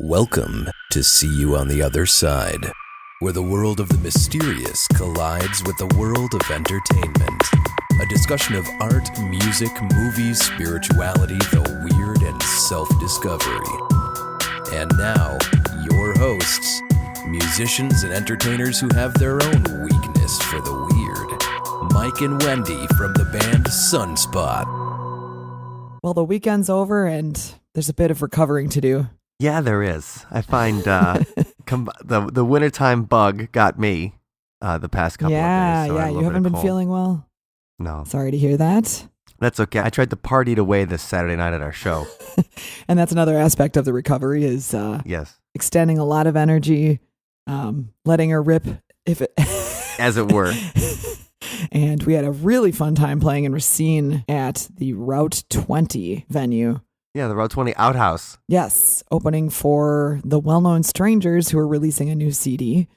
Welcome to See You on the Other Side, where the world of the mysterious collides with the world of entertainment. A discussion of art, music, movies, spirituality, the weird, and self-discovery. And now, your hosts, musicians and entertainers who have their own weakness for the weird, Mike and Wendy from the band Sunspot. Well, the weekend's over and there's a bit of recovering to do. Yeah, there is. I find the wintertime bug got me the past couple of days. So You haven't been feeling well? No. Sorry to hear that. That's okay. I tried to party it away this Saturday night at our show. And that's another aspect of the recovery is yes, extending a lot of energy, letting her rip if it as it were. And we had a really fun time playing in Racine at the Route 20 venue. Yeah, the Route 20 Outhouse. Yes, opening for the well-known Strangers who are releasing a new CD.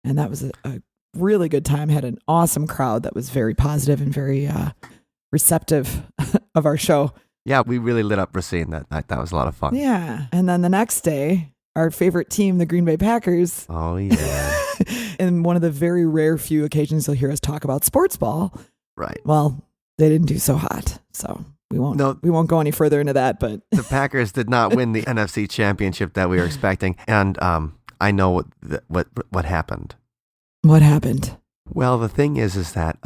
And that was a really good time. Had an awesome crowd that was very positive and very receptive of our show. Yeah, we really lit up Racine that night. That was a lot of fun. Yeah. And then the next day, our favorite team, the Green Bay Packers. Oh, yeah. In one of the very rare few occasions you'll hear us talk about sports ball. Right. Well, they didn't do so hot, so we won't go any further into that. But the Packers did not win the NFC Championship that we were expecting, and I know what happened. What happened? Well, the thing is that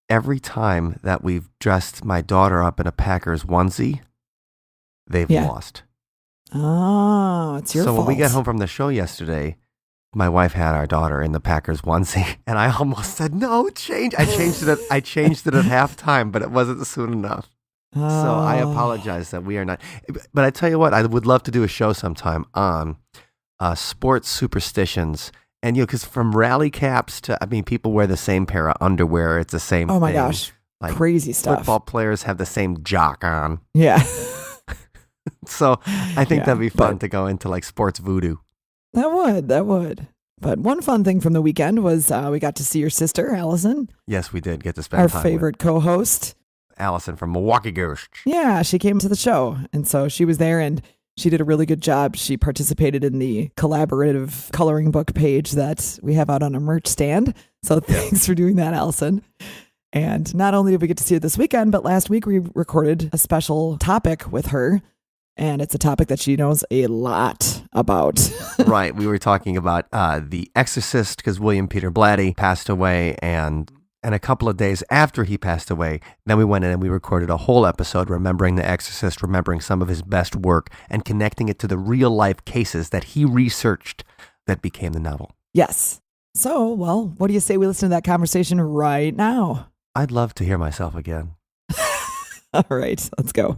every time that we've dressed my daughter up in a Packers onesie, they've lost. Oh, it's your fault. So when we got home from the show yesterday, my wife had our daughter in the Packers onesie, and I almost said, "No, change." I changed it at halftime, but it wasn't soon enough. So I apologize that we are not. But I tell you what, I would love to do a show sometime on sports superstitions. And because from rally caps to, people wear the same pair of underwear. It's the same. Oh my thing. gosh, like crazy stuff. Football players have the same jock on. Yeah. So I think that'd be fun to go into like sports voodoo. That would. But one fun thing from the weekend was we got to see your sister, Allison. Yes, we did get to spend our time favorite co-host. Allison from Milwaukee Ghost. Yeah, she came to the show. And so she was there and she did a really good job. She participated in the collaborative coloring book page that we have out on a merch stand. So thanks for doing that, Allison. And not only did we get to see her this weekend, but last week we recorded a special topic with her. And it's a topic that she knows a lot about. Right. We were talking about The Exorcist because William Peter Blatty passed away. And a couple of days after he passed away, then we went in and we recorded a whole episode remembering The Exorcist, remembering some of his best work and connecting it to the real life cases that he researched that became the novel. Yes. So, well, what do you say we listen to that conversation right now? I'd love to hear myself again. All right, let's go.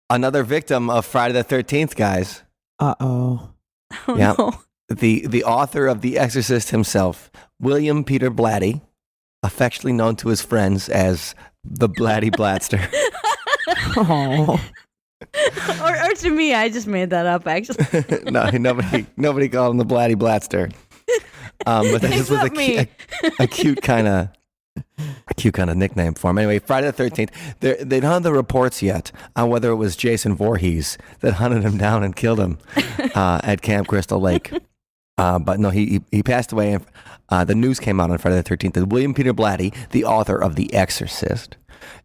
Another victim of Friday the 13th, guys. Uh-oh. Oh, yeah. no. The author of The Exorcist himself, William Peter Blatty, affectionately known to his friends as the Blatty Blatster. Oh. or to me, I just made that up, actually. No, nobody called him the Blatty Blatster. But that just was a cute kind of nickname for him. Anyway, Friday the 13th, they don't have the reports yet on whether it was Jason Voorhees that hunted him down and killed him at Camp Crystal Lake. But no, he passed away. The news came out on Friday the 13th that William Peter Blatty, the author of The Exorcist,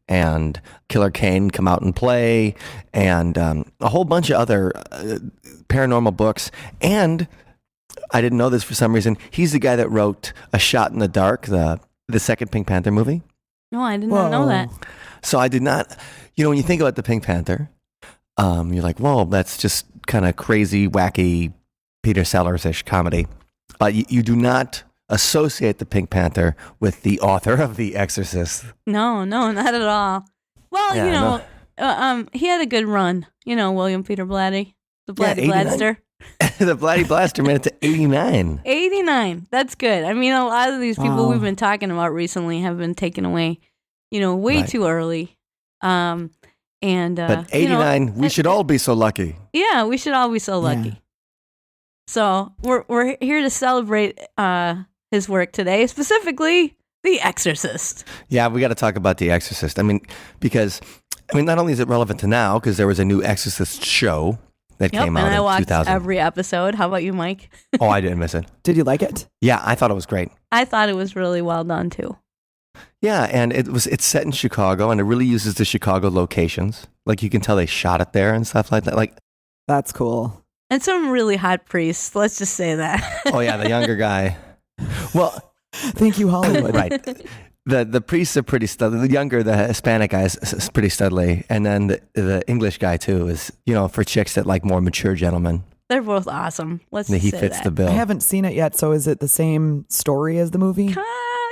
and Killer Kane come out and play, and a whole bunch of other paranormal books. And I didn't know this for some reason. He's the guy that wrote A Shot in the Dark, the second Pink Panther movie. No, I did not know that. So I did not, when you think about the Pink Panther, you're like, whoa, that's just kind of crazy, wacky, Peter Sellers-ish comedy. But you do not associate the Pink Panther with the author of The Exorcist. No, not at all. Well, he had a good run. William Peter Blatty, the Blatty Blatster. The Blatty Blaster made it to 89. 89. That's good. A lot of these people we've been talking about recently have been taken away, way too early. But 89, we should all be so lucky. Yeah, we should all be so lucky. Yeah. So we're here to celebrate his work today, specifically The Exorcist. Yeah, we got to talk about The Exorcist. Because I mean, not only is it relevant to now, because there was a new Exorcist show that came out and I in watched 2000. every episode. How about you, Mike? Oh, I didn't miss it. Did you like it? Yeah, I thought it was great. I thought it was really well done too. Yeah, and it's set in Chicago, and it really uses the Chicago locations. Like, you can tell they shot it there and stuff like that. Like, That's cool. And some really hot priests. Let's just say that. oh yeah, the younger guy. Well, Thank you, Hollywood. right. The priests are pretty studly. The younger, the Hispanic guy is pretty studly, and then the English guy too is, for chicks that like more mature gentlemen. They're both awesome. Let's He say fits that. the bill. I haven't seen it yet, so is it the same story as the movie?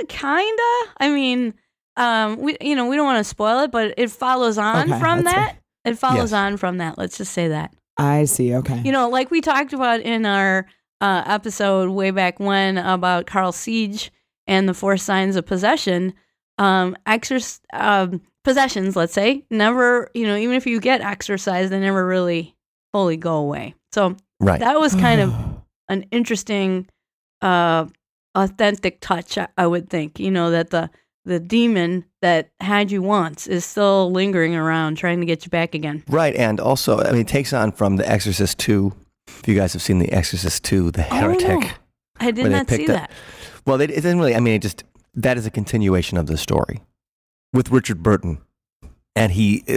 Kinda. I mean, we don't want to spoil it, but it follows on Okay, from that's that. fair. It follows Yes. on from that. Let's just say that. I see. Okay. Like we talked about in our episode way back when about Carl Siege and the 4 signs of possession. Possessions, let's say, never, even if you get exorcised, they never really fully go away. So Right. that was kind of an interesting, authentic touch, I would think. That the demon that had you once is still lingering around, trying to get you back again. Right, and also, I mean, it takes on from The Exorcist 2. If you guys have seen The Exorcist 2, The Heretic. Oh, no. I did where they not see picked up- that. Well, it didn't really, I mean, that is a continuation of the story with Richard Burton. And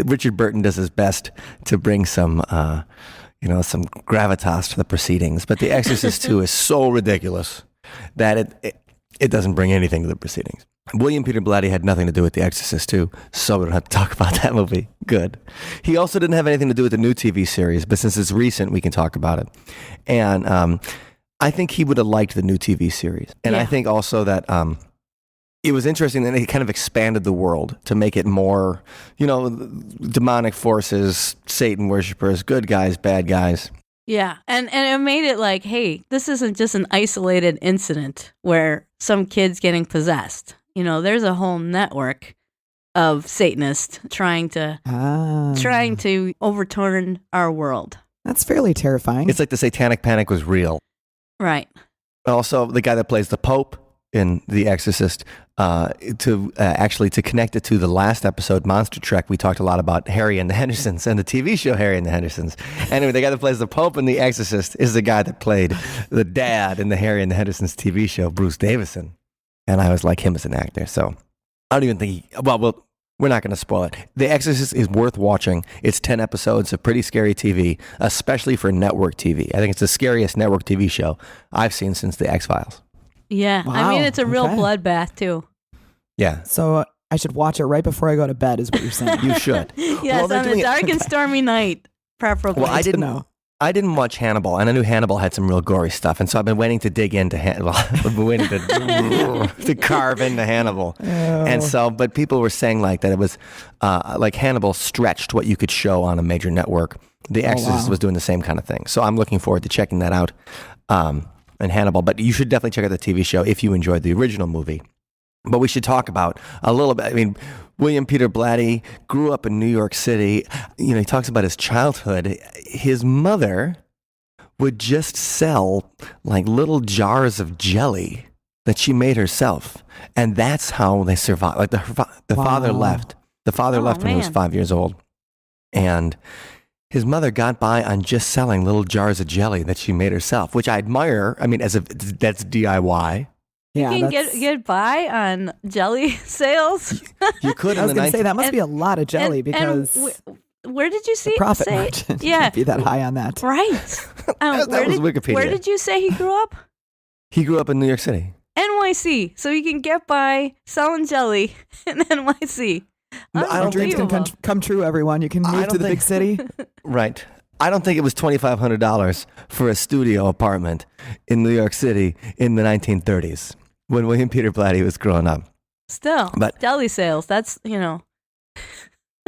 Richard Burton does his best to bring some, some gravitas to the proceedings. But The Exorcist 2 is so ridiculous that it doesn't bring anything to the proceedings. William Peter Blatty had nothing to do with The Exorcist 2, so we don't have to talk about that movie. Good. He also didn't have anything to do with the new TV series, but since it's recent, we can talk about it. And I think he would have liked the new TV series. And I think also that it was interesting that they kind of expanded the world to make it more, demonic forces, Satan worshipers, good guys, bad guys. Yeah, and it made it like, hey, this isn't just an isolated incident where some kid's getting possessed. There's a whole network of Satanists trying to overturn our world. That's fairly terrifying. It's like the Satanic Panic was real. Right. Also, the guy that plays the Pope in The Exorcist, to connect it to the last episode, Monster Trek, we talked a lot about Harry and the Hendersons and the TV show Harry and the Hendersons. Anyway, the guy that plays the Pope in The Exorcist is the guy that played the dad in the Harry and the Hendersons TV show, Bruce Davison. And I always like him as an actor. So I don't even think we're not going to spoil it. The Exorcist is worth watching. It's 10 episodes of pretty scary TV, especially for network TV. I think it's the scariest network TV show I've seen since The X-Files. Yeah. I mean, Wow, it's a real okay. bloodbath, too. Yeah, So I should watch it right before I go to bed, is what you're saying. you should. Yes, they're on a doing it- dark and stormy night, preferably. Well, I Good to didn't know. I didn't watch Hannibal, and I knew Hannibal had some real gory stuff, and so I've been waiting to dig into Hannibal. I've been waiting to carve into Hannibal. And so, but people were saying like that it was like Hannibal stretched what you could show on a major network. The Exorcist wow. was doing the same kind of thing. So I'm looking forward to checking that out. And Hannibal, but you should definitely check out the TV show if you enjoyed the original movie. But we should talk about a little bit. I mean, William Peter Blatty grew up in New York City. He talks about his childhood. His mother would just sell like little jars of jelly that she made herself. And that's how they survived. Like the father left. The father left when he was man. 5 years old. And his mother got by on just selling little jars of jelly that she made herself, which I admire. I mean, as if that's DIY. Yeah, You can that's- get by on jelly sales. You could I in was the going to say 19th. that must and- be a lot of jelly because Where did you see the profit say? margin Yeah, would be that high on that. right. That was Wikipedia. Where did you say he grew up? He grew up in New York City. NYC. So you can get by selling jelly in NYC. No, I don't Dreams can Unbelievable. come true, everyone. You can I move don't to the big think- city. Right. I don't think it was $2,500 for a studio apartment in New York City in the 1930s when William Peter Blatty was growing up. Still, But- jelly sales. That's,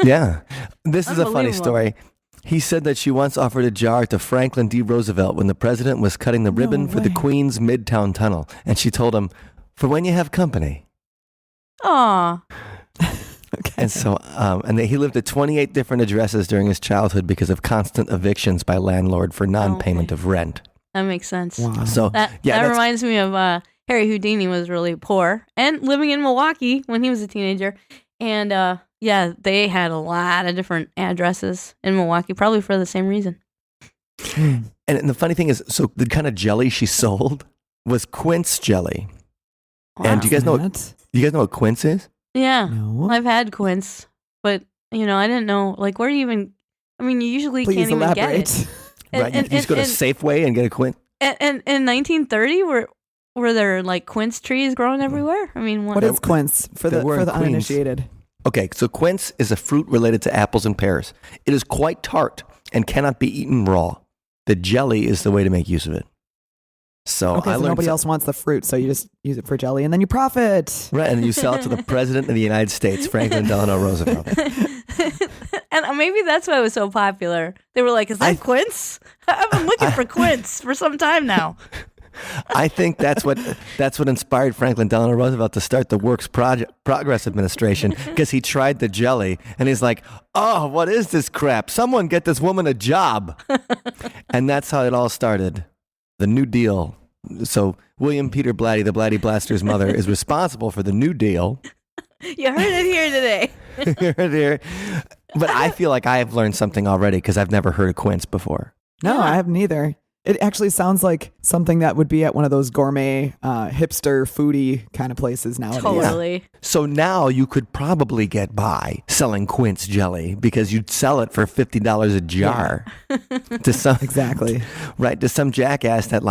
Yeah. This is a funny Unbelievable. story. He said that she once offered a jar to Franklin D. Roosevelt when the president was cutting the ribbon for the way. Queens Midtown Tunnel. And she told him, for when you have company. aw. Okay. And so, he lived at 28 different addresses during his childhood because of constant evictions by landlord for non-payment Okay. of rent. That makes sense. Wow. So, That that's- reminds me of Harry Houdini was really poor and living in Milwaukee when he was a teenager. And Yeah, they had a lot of different addresses in Milwaukee, probably for the same reason. And the funny thing is, so the kind of jelly she sold was quince jelly. Wow. And do you guys know what quince is? Yeah, No. I've had quince, but I didn't know. Like, where do you even? I mean, you usually Please can't even get elaborate. it. Right? You just go to Safeway and get a quince. And in 1930, were there like quince trees growing everywhere? I mean, What is quince for They were in the Queens. uninitiated? Okay, so quince is a fruit related to apples and pears. It is quite tart and cannot be eaten raw. The jelly is the way to make use of it. So Okay, I so learned nobody else wants the fruit, so you just use it for jelly, and then you profit. right, and you sell it to the President of the United States, Franklin Delano Roosevelt. And maybe that's why it was so popular. They were like, "Is that quince? I've been looking for quince for some time now." I think that's what inspired Franklin Delano Roosevelt to start the Works Progress Administration, because he tried the jelly and he's like, "Oh, what is this crap? Someone get this woman a job." And that's how it all started. The New Deal. So William Peter Blatty, the Blatty Blaster's mother, is responsible for the New Deal. You heard it here today. Heard it here. But I feel like I have learned something already because I've never heard of quince before. No, I haven't either. It actually sounds like something that would be at one of those gourmet, hipster, foodie kind of places nowadays. Totally. So now you could probably get by selling quince jelly because you'd sell it for $50 a jar to some Exactly. right, to some jackass that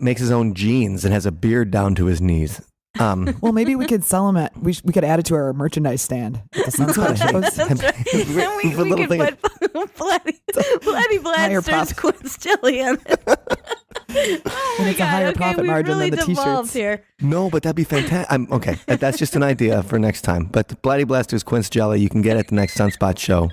makes his own jeans and has a beard down to his knees. Well, maybe we could sell them we could add it to our merchandise stand at the Sunspot shows. That's right. And we could put Blatty Blaster's quince jelly on it. Oh my it's a higher God. Okay, profit we've margin really than the devolved t-shirts. here. No, but that'd be fantastic. Okay, that's just an idea for next time. But the Blatty Blaster's quince jelly, you can get at the next Sunspot show.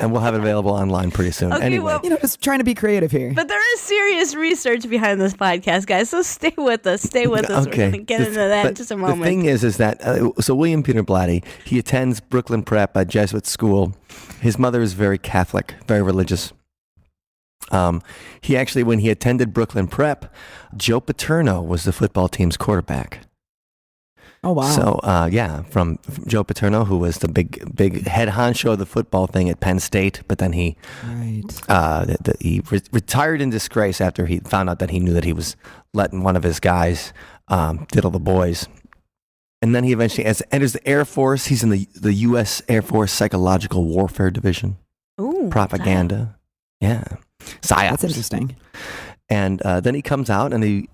And we'll have it available online pretty soon. Okay, anyway. well, Just trying to be creative here. But there is serious research behind this podcast, guys. So stay with us. Stay with us. Okay. We're going to get into that in just a moment. The thing is that, so William Peter Blatty, he attends Brooklyn Prep, a Jesuit school. His mother is very Catholic, very religious. He actually, when he attended Brooklyn Prep, Joe Paterno was the football team's quarterback. Oh, wow. So, from Joe Paterno, who was the big head honcho of the football thing at Penn State, but then he retired in disgrace after he found out that he knew that he was letting one of his guys diddle the boys. And then he eventually enters the Air Force. He's in the U.S. Air Force Psychological Warfare Division. Ooh, Propaganda. Yeah. PSYOPs. That's interesting. And then he comes out and he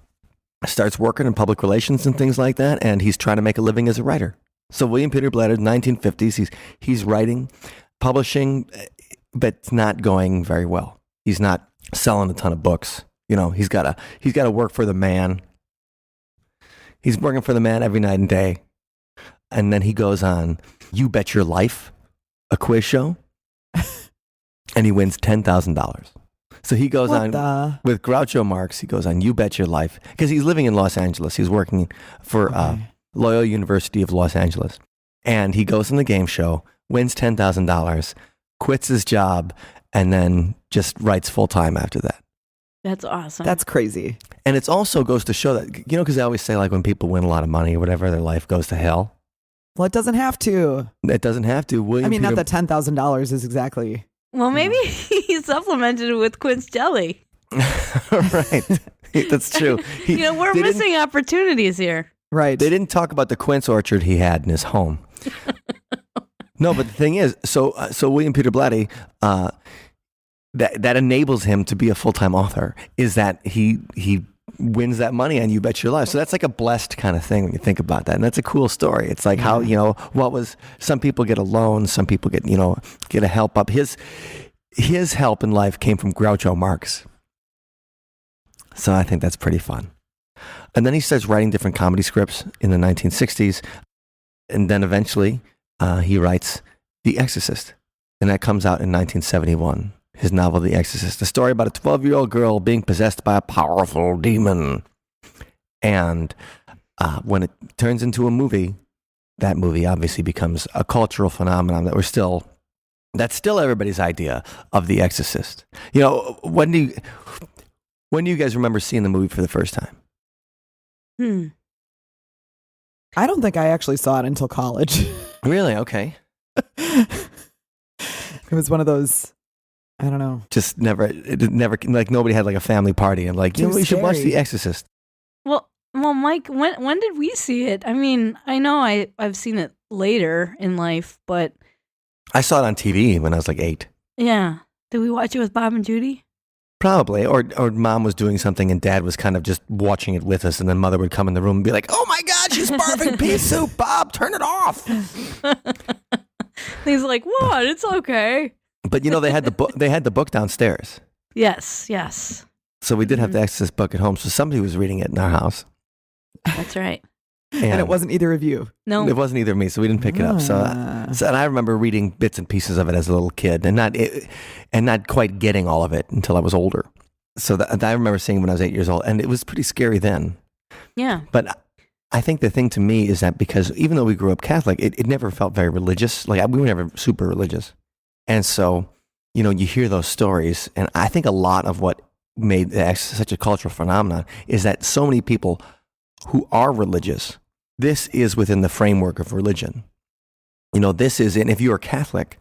starts working in public relations and things like that, and he's trying to make a living as a writer. So William Peter Blatty, 1950s, he's writing, publishing, but it's not going very well. He's not selling a ton of books. He's got to work for the man. He's working for the man every night and day. And then he goes on You Bet Your Life, a quiz show, and he wins $10,000. So he goes with Groucho Marx. He goes on You Bet Your Life because he's living in Los Angeles. He's working for Loyola University of Los Angeles. And he goes on the game show, wins $10,000, quits his job, and then just writes full time after that. That's awesome. That's crazy. And it also goes to show that, because they always say like when people win a lot of money or whatever, their life goes to hell. Well, it doesn't have to. It doesn't have to. Not that $10,000 is exactly... Well, maybe he supplemented it with quince jelly. Right. That's true. We're missing opportunities here. Right. They didn't talk about the quince orchard he had in his home. No, but the thing is, so William Peter Blatty, that enables him to be a full-time author, is that he wins that money on You Bet Your Life. So that's like a blessed kind of thing when you think about that. And that's a cool story. It's like how, some people get a loan, some people get a help up. His help in life came from Groucho Marx. So I think that's pretty fun. And then he starts writing different comedy scripts in the 1960s. And then eventually he writes The Exorcist. And that comes out in 1971. His novel, The Exorcist, a story about a 12-year-old girl being possessed by a powerful demon. And when it turns into a movie, that movie obviously becomes a cultural phenomenon that's still everybody's idea of The Exorcist. When do you guys remember seeing the movie for the first time? I don't think I actually saw it until college. Really? Okay. It was one of those, I don't know. Just never, like nobody had like a family party and like, Too we should watch scary. The Exorcist. Well, Mike, when did we see it? I mean, I know I've seen it later in life, but I saw it on TV when I was like 8. yeah. Did we watch it with Bob and Judy? Probably, or Mom was doing something and Dad was kind of just watching it with us, and then Mother would come in the room and be like, "Oh my God, she's barfing pea soup, Bob, turn it off." He's like, "What? It's okay." But they had the book. They had the book downstairs, Yes. so we did have the Exorcist book at home. So somebody was reading it in our house, That's right. And it wasn't either of you. No. It wasn't either of me, so we didn't pick it up. So and I remember reading bits and pieces of it as a little kid, and not quite getting all of it until I was older. So I remember seeing it when I was 8 years old, and it was pretty scary then. Yeah. But I think the thing to me is that because even though we grew up Catholic, it never felt very religious. Like we were never super religious, and so you hear those stories, and I think a lot of what made the Exorcist such a cultural phenomenon is that so many people who are religious, this is within the framework of religion. This is, and if you are Catholic,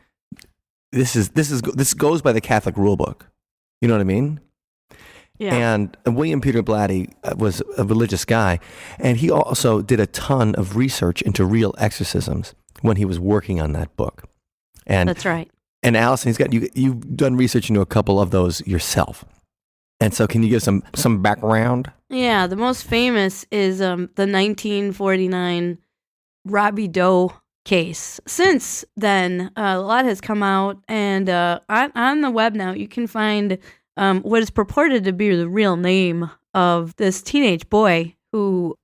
this goes by the Catholic rule book. You know what I mean? Yeah. And William Peter Blatty was a religious guy, and he also did a ton of research into real exorcisms when he was working on that book. And That's right. And Allison, you've done research into a couple of those yourself. And so can you give some background? Yeah, the most famous is the 1949 Robbie Doe case. Since then, a lot has come out, and on the web now you can find what is purported to be the real name of this teenage boy who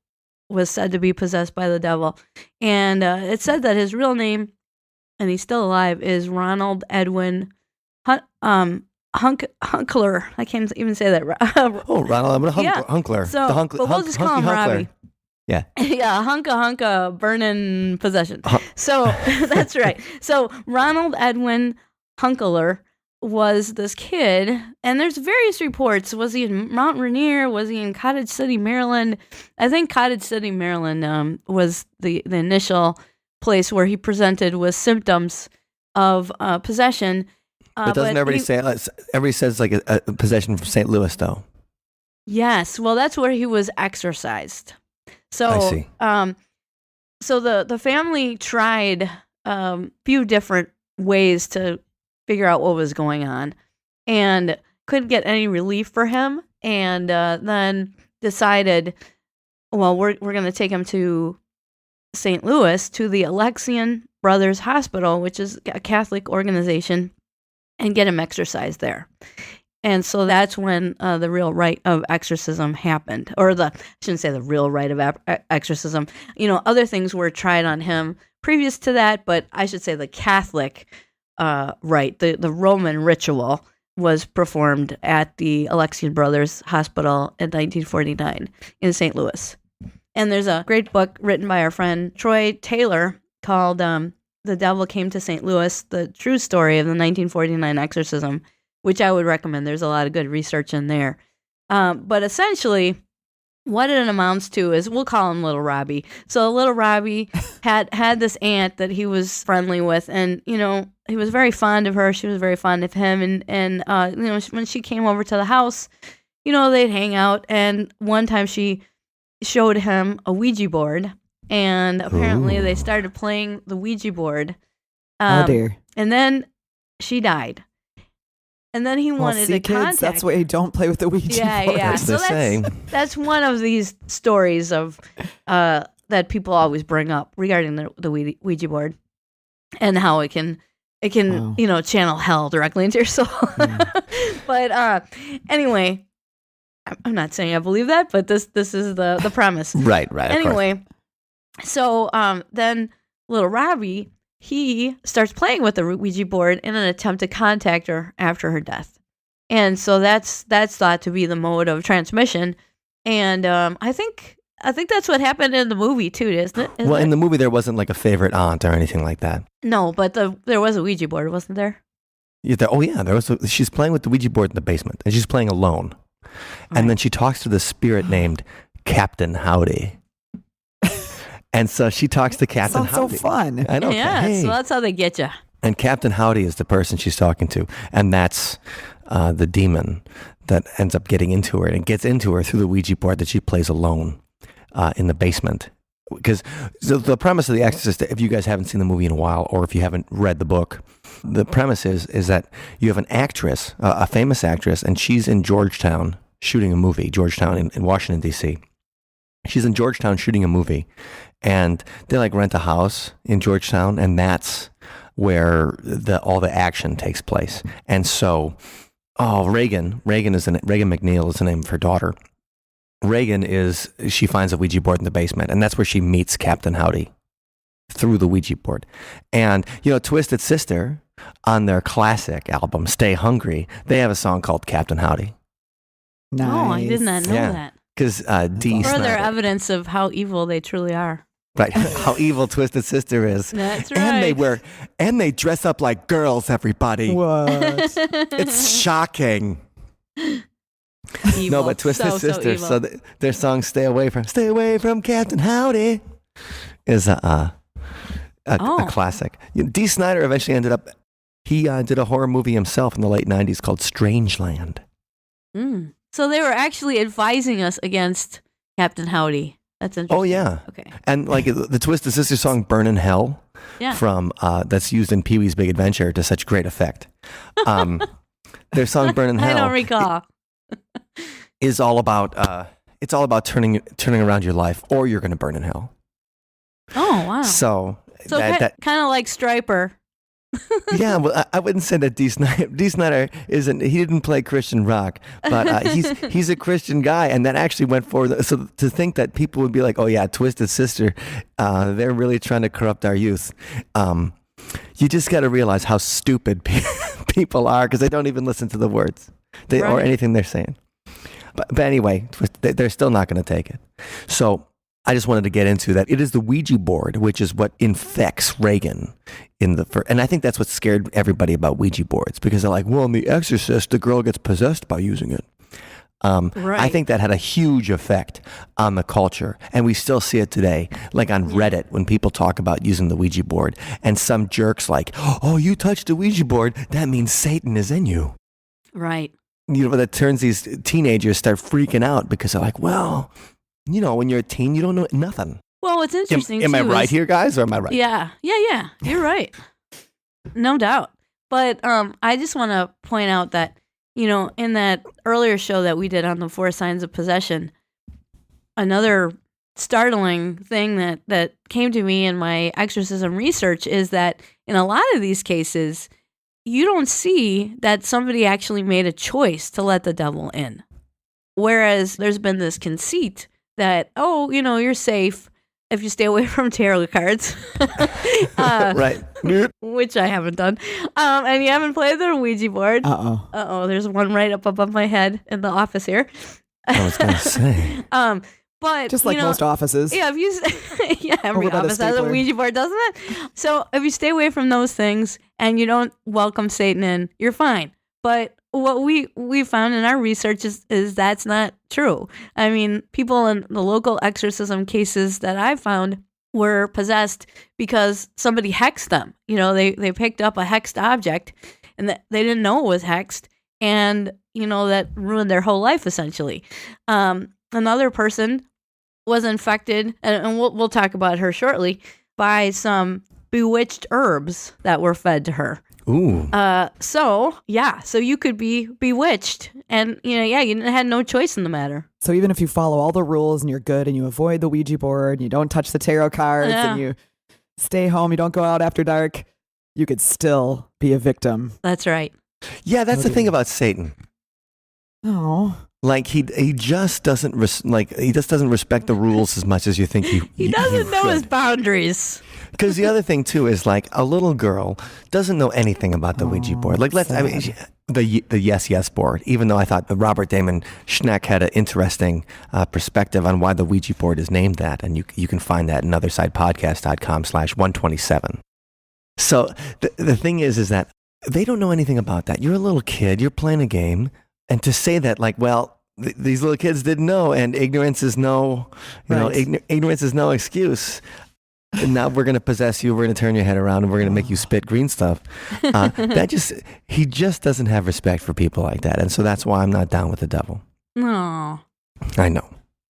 was said to be possessed by the devil. And it said that his real name, and he's still alive, is Ronald Edwin Hunkler. I can't even say that. Ronald Hunkler. So, but we'll just call him Robbie. Yeah. Yeah, hunka burning possession. So that's right. So Ronald Edwin Hunkler was this kid, and there's various reports. Was he in Mount Rainier? Was he in Cottage City, Maryland? I think Cottage City, Maryland was the initial place where he presented with symptoms of possession. But doesn't everybody say? Everybody says like a possession from St. Louis, though. Yes, well, that's where he was exorcised. So, I see. So the family tried few different ways to figure out what was going on, and couldn't get any relief for him. And then decided, well, we're going to take him to St. Louis to the Alexian Brothers Hospital, which is a Catholic organization, and get him exorcised there. And so that's when the real rite of exorcism happened. Or I shouldn't say the real rite of exorcism. Other things were tried on him previous to that, but I should say the Catholic rite, the Roman ritual, was performed at the Alexian Brothers Hospital in 1949 in St. Louis. And there's a great book written by our friend Troy Taylor called The Devil Came to St. Louis, the true story of the 1949 exorcism, which I would recommend. There's a lot of good research in there. But essentially, what it amounts to is, we'll call him Little Robbie. So Little Robbie had this aunt that he was friendly with, and, he was very fond of her. She was very fond of him. And when she came over to the house, they'd hang out. And one time she showed him a Ouija board, and apparently they started playing the Ouija board. Oh, dear. And then she died. And then he wanted to contact. Kids, that's why you don't play with the Ouija board. Yeah. So that's one of these stories of that people always bring up regarding the Ouija board, and how it can channel hell directly into your soul. But anyway, I'm not saying I believe that, but this is the premise. Right. Anyway, so then little Robbie, he starts playing with the Ouija board in an attempt to contact her after her death. And so that's thought to be the mode of transmission. And I think that's what happened in the movie too, isn't it? In the movie there wasn't like a favorite aunt or anything like that. No, but there was a Ouija board, wasn't there? Yeah, there was. She's playing with the Ouija board in the basement, and she's playing alone. And then she talks to the spirit named Captain Howdy. And so she talks to Captain Sounds so Howdy. fun. I know. Yeah, Hey. so that's how they get you. And Captain Howdy is the person she's talking to. And that's the demon that ends up getting into her. And it gets into her through the Ouija board that she plays alone in the basement. Because the premise of The Exorcist, if you guys haven't seen the movie in a while, or if you haven't read the book, the premise is that you have an actress, a famous actress, and she's in Georgetown shooting a movie, Georgetown in Washington, D.C. She's in Georgetown shooting a movie, and they like rent a house in Georgetown, and that's where all the action takes place. And so, Reagan McNeil is the name of her daughter. She finds a Ouija board in the basement, and that's where she meets Captain Howdy through the Ouija board. And, Twisted Sister, on their classic album, Stay Hungry, they have a song called Captain Howdy. Nice. Oh, I did not know that. Because Dee Further Snider. evidence of how evil they truly are. Right, how evil Twisted Sister is. That's right. And they dress up like girls, everybody. What? It's shocking. Evil. No, but Twisted Sister. So Their song "Stay Away from Captain Howdy" is a classic. Dee Snider eventually ended up. He did a horror movie himself in the late '90s called Strangeland. So they were actually advising us against Captain Howdy. That's interesting. Oh yeah. Okay. And like the Twisted Sister song "Burn in Hell" from that's used in Pee-wee's Big Adventure to such great effect. Their song "Burn in Hell" I don't recall. is all about turning around your life, or you're going to burn in hell. Oh wow! So that kind of like Stryper. Yeah, well, I wouldn't say that Dee Snider isn't. He didn't play Christian rock, but he's a Christian guy, and that actually went forward. So to think that people would be like, "Oh yeah, Twisted Sister," they're really trying to corrupt our youth. You just got to realize how stupid people are because they don't even listen to the words or anything they're saying. But anyway, they're still not going to take it. So I just wanted to get into that. It is the Ouija board, which is what infects Reagan and I think that's what scared everybody about Ouija boards because they're like, well, in The Exorcist, the girl gets possessed by using it. I think that had a huge effect on the culture, and we still see it today. Like on Reddit, when people talk about using the Ouija board, and some jerks like, "Oh, you touched the Ouija board, that means Satan is in you." Right. That turns these teenagers start freaking out because they're like, "Well, when you're a teen, you don't know nothing." Well, what's interesting. Am I right here, guys, or am I right? Yeah. You're right. No doubt. But I just want to point out that. In that earlier show that we did on the 4 signs of possession, another startling thing that came to me in my exorcism research is that in a lot of these cases, you don't see that somebody actually made a choice to let the devil in. Whereas there's been this conceit that, you're safe if you stay away from tarot cards. Right. Which I haven't done. And you haven't played the Ouija board. Uh-oh, there's one right up above my head in the office here. I was going to say. But just like most offices. Yeah, every office has a Ouija board, doesn't it? So if you stay away from those things and you don't welcome Satan in, you're fine. But what we found in our research is that's not true. I mean, people in the local exorcism cases that I found were possessed because somebody hexed them. They picked up a hexed object and they didn't know it was hexed, and that ruined their whole life essentially. Another person was infected, and we'll talk about her shortly, by some bewitched herbs that were fed to her. Ooh. So you could be bewitched, and you had no choice in the matter. So even if you follow all the rules and you're good and you avoid the Ouija board and you don't touch the tarot cards and you stay home, you don't go out after dark, you could still be a victim. That's right. Yeah, that's the thing about Satan. Oh. Like he just doesn't doesn't respect the rules as much as you think he doesn't know his boundaries. Because the other thing too is like a little girl doesn't know anything about the Ouija board. Like the yes board. Even though I thought the Robert Damon Schneck had an interesting perspective on why the Ouija board is named that, and you can find that in othersidepodcast.com/127. So the thing is that they don't know anything about that. You're a little kid. You're playing a game. And to say that, like, well, these little kids didn't know, and ignorance is no, ignorance is no excuse. and now we're going to possess you. We're going to turn your head around and we're going to make you spit green stuff. He just doesn't have respect for people like that. And so that's why I'm not down with the devil. No. I know.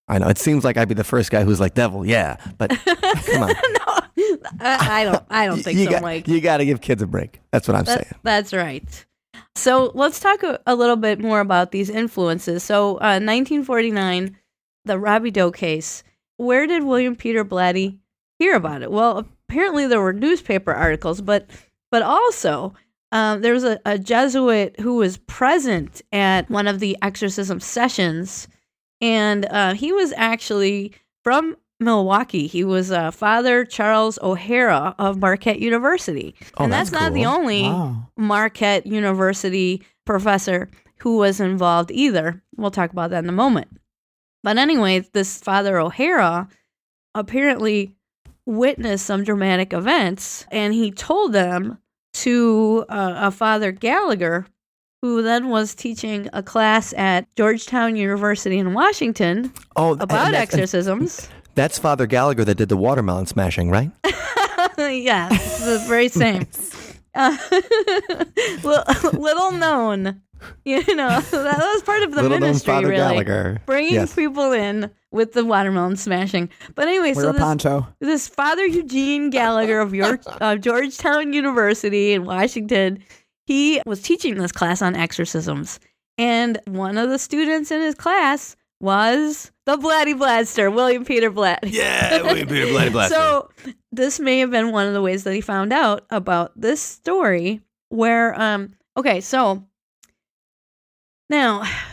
It seems like I'd be the first guy who's like, devil, yeah. But come on. No, I don't think so, Mike. You got to give kids a break. That's what I'm saying. That's right. So let's talk a little bit more about these influences. So 1949, the Robbie Doe case. Where did William Peter Blatty hear about it? Well, apparently there were newspaper articles, but also there was a Jesuit who was present at one of the exorcism sessions, and he was actually from Milwaukee. He was Father Charles O'Hara of Marquette University. And that's not the only Marquette University professor who was involved either. We'll talk about that in a moment. But anyway, this Father O'Hara apparently witnessed some dramatic events, and he told them to a Father Gallagher, who then was teaching a class at Georgetown University in Washington about exorcisms. That's Father Gallagher that did the watermelon smashing, right? Yeah, it's the very same. Little known, that was part of the little ministry, known Father really. Gallagher. Bringing people in with the watermelon smashing. But anyway, Wear a poncho. This Father Eugene Gallagher of Georgetown University in Washington, he was teaching this class on exorcisms. And one of the students in his class was the Blatty Blatster, William Peter Blatty. Yeah, William Peter Blatty Blatster. So this may have been one of the ways that he found out about this story where,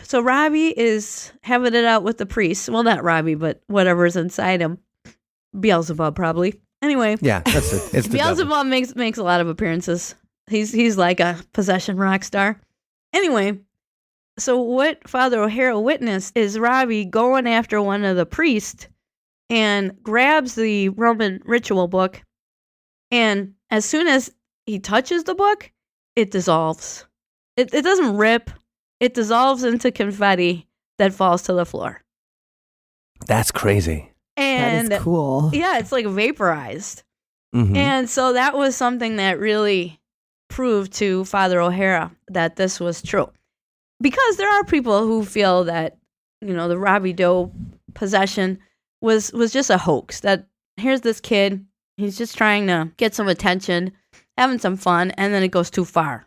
so Robbie is having it out with the priests. Well, not Robbie, but whatever's inside him. Beelzebub, probably. Anyway. Yeah, that's it. It's the Beelzebub makes a lot of appearances. He's like a possession rock star. Anyway, so what Father O'Hara witnessed is Robbie going after one of the priests and grabs the Roman ritual book, and as soon as he touches the book, it dissolves. It doesn't rip. It dissolves into confetti that falls to the floor. That's crazy. And that is cool. Yeah, it's like vaporized. Mm-hmm. And so that was something that really proved to Father O'Hara that this was true. Because there are people who feel that, the Robbie Doe possession was just a hoax. That here's this kid, he's just trying to get some attention, having some fun, and then it goes too far.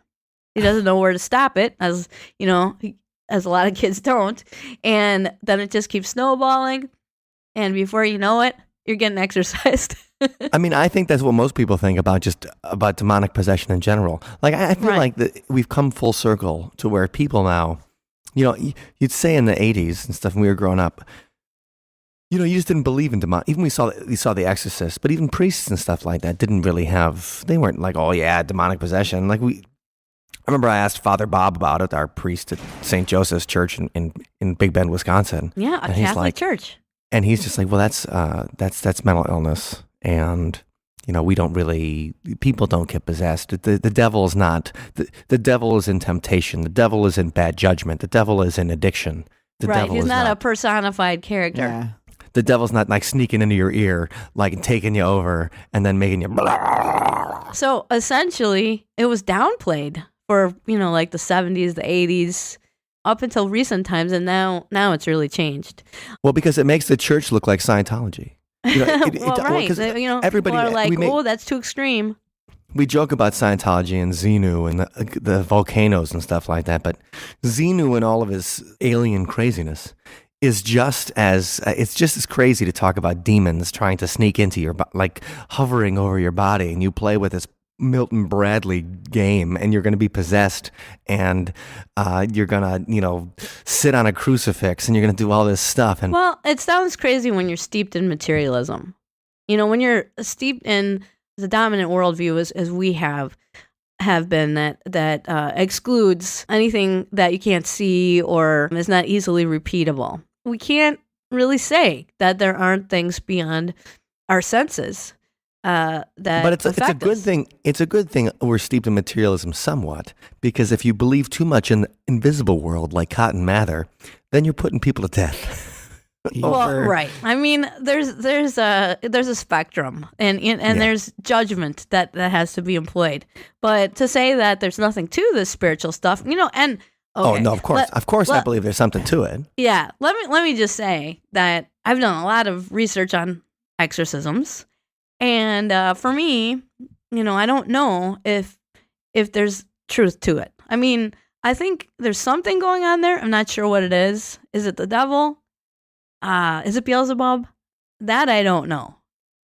He doesn't know where to stop it, as a lot of kids don't. And then it just keeps snowballing. And before you know it, you're getting exorcised. I mean, I think that's what most people think about demonic possession in general. Like, I feel like that we've come full circle to where people now, you'd say in the 80s and stuff when we were growing up, you just didn't believe in demonic. Even we saw The Exorcist, but even priests and stuff like that they weren't like, oh yeah, demonic possession. Like I remember I asked Father Bob about it, our priest at St. Joseph's Church in Big Bend, Wisconsin. Yeah, a Catholic church. And he's just like, well, that's mental illness. And, we don't really, people don't get possessed. The devil is not, the devil is in temptation. The devil is in bad judgment. The devil is in addiction. He's not a personified character. Yeah. The devil's not like sneaking into your ear, like taking you over and then making you blah. So essentially, it was downplayed for, like the 70s, the 80s, up until recent times, and now it's really changed. Well, because it makes the church look like Scientology. Everybody are like, that's too extreme. We joke about Scientology and Xenu and the volcanoes and stuff like that, but Xenu and all of his alien craziness is just as crazy to talk about demons trying to sneak into your like hovering over your body, and you play with this Milton Bradley game, and you're going to be possessed, and you're going to sit on a crucifix, and you're going to do all this stuff. And well, it sounds crazy when you're steeped in materialism. When you're steeped in the dominant worldview as we have been, that excludes anything that you can't see or is not easily repeatable. We can't really say that there aren't things beyond our senses. But it's a good thing. It's a good thing we're steeped in materialism somewhat, because if you believe too much in the invisible world, like Cotton Mather, then you're putting people to death. Well, right. I mean, there's a spectrum, and there's judgment that has to be employed. But to say that there's nothing to this spiritual stuff, and okay, oh no, of course, I believe there's something to it. Yeah, let me just say that I've done a lot of research on exorcisms, and for me, I don't know if there's truth to it. I mean, I think there's something going on there. I'm not sure what it is. Is it the devil? Is it Beelzebub? That I don't know.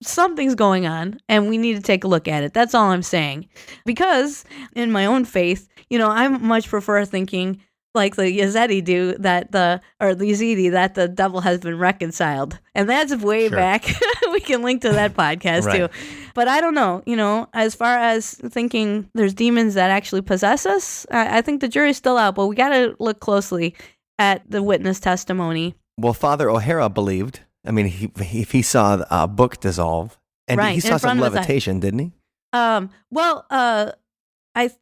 Something's going on, and we need to take a look at it. That's all I'm saying. Because in my own faith, I much prefer thinking like the Yazidi do the Yazidi that the devil has been reconciled, and that's way back. We can link to that podcast too. But I don't know. As far as thinking there's demons that actually possess us, I think the jury's still out. But we got to look closely at the witness testimony. Well, Father O'Hara believed. I mean, he saw a book dissolve, and he saw some levitation, didn't he? I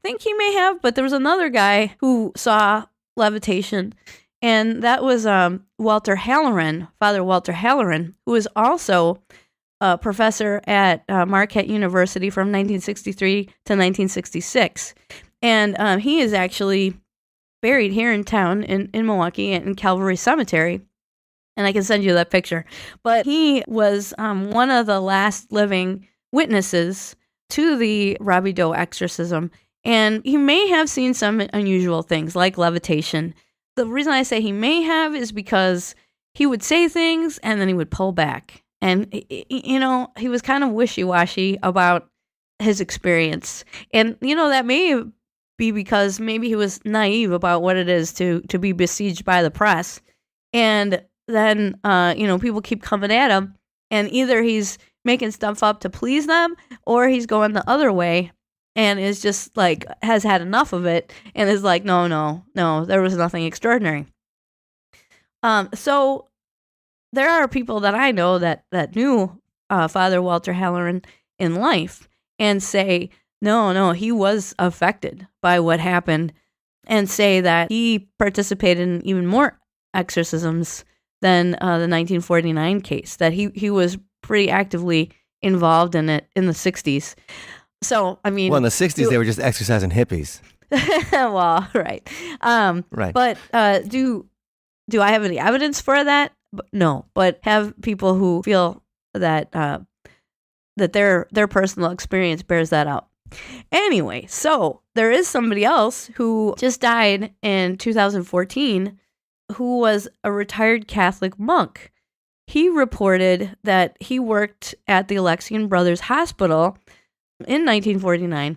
think he may have, but there was another guy who saw levitation, and that was Walter Halloran, Father Walter Halloran, who was also a professor at Marquette University from 1963 to 1966, and he is actually buried here in town in Milwaukee in Calvary Cemetery. And I can send you that picture. But he was one of the last living witnesses to the Robbie Doe exorcism. And he may have seen some unusual things like levitation. The reason I say he may have is because he would say things and then he would pull back. And, he was kind of wishy-washy about his experience. And, that may be because maybe he was naive about what it is to be besieged by the press. And then, people keep coming at him, and either he's making stuff up to please them, or he's going the other way and is just like, has had enough of it and is like, no, there was nothing extraordinary. So there are people that I know that knew Father Walter Halloran in life and say, no, he was affected by what happened, and say that he participated in even more exorcisms than the 1949 case, that he was pretty actively involved in it in the 60s. So, I mean... Well, in the 60s, they were just exercising hippies. Well, right. Right. But do I have any evidence for that? No. But have people who feel that that their personal experience bears that out. Anyway, so there is somebody else who just died in 2014 who was a retired Catholic monk. He reported that he worked at the Alexian Brothers Hospital in 1949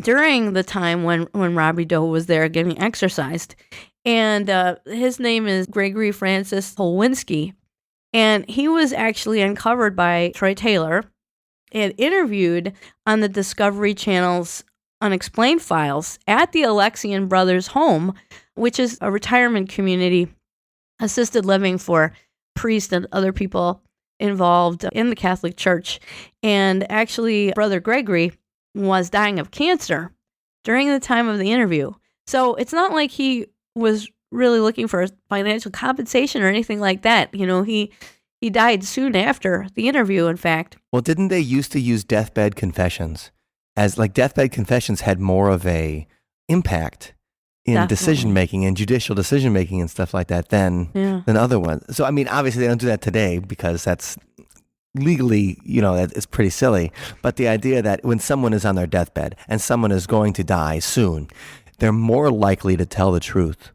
during the time when Robbie Doe was there getting exorcised. And his name is Gregory Francis Holwinski. And he was actually uncovered by Troy Taylor and interviewed on the Discovery Channel's Unexplained Files at the Alexian Brothers home, which is a retirement community, assisted living for priests and other people involved in the Catholic Church. And actually, Brother Gregory was dying of cancer during the time of the interview. So it's not like he was really looking for financial compensation or anything like that. He died soon after the interview, in fact. Well, didn't they used to use deathbed confessions? As like deathbed confessions had more of a impact in decision-making and judicial decision-making and stuff like that than other ones. So, I mean, obviously they don't do that today because that's legally, it's pretty silly. But the idea that when someone is on their deathbed and someone is going to die soon, they're more likely to tell the truth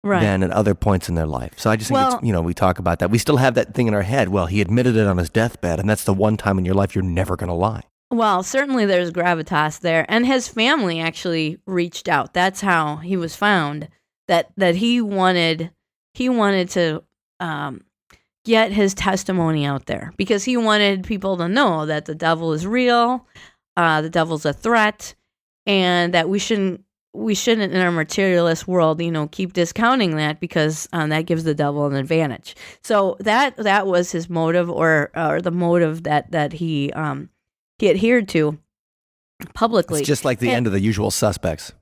than at other points in their life. So I just think, we talk about that. We still have that thing in our head. Well, he admitted it on his deathbed, and that's the one time in your life you're never going to lie. Well, certainly there's gravitas there, and his family actually reached out. That's how he was found. That he wanted to get his testimony out there because he wanted people to know that the devil is real, the devil's a threat, and that we shouldn't in our materialist world, keep discounting that because that gives the devil an advantage. So that was his motive, or the motive that he adhered to publicly. It's just like the end of The Usual Suspects.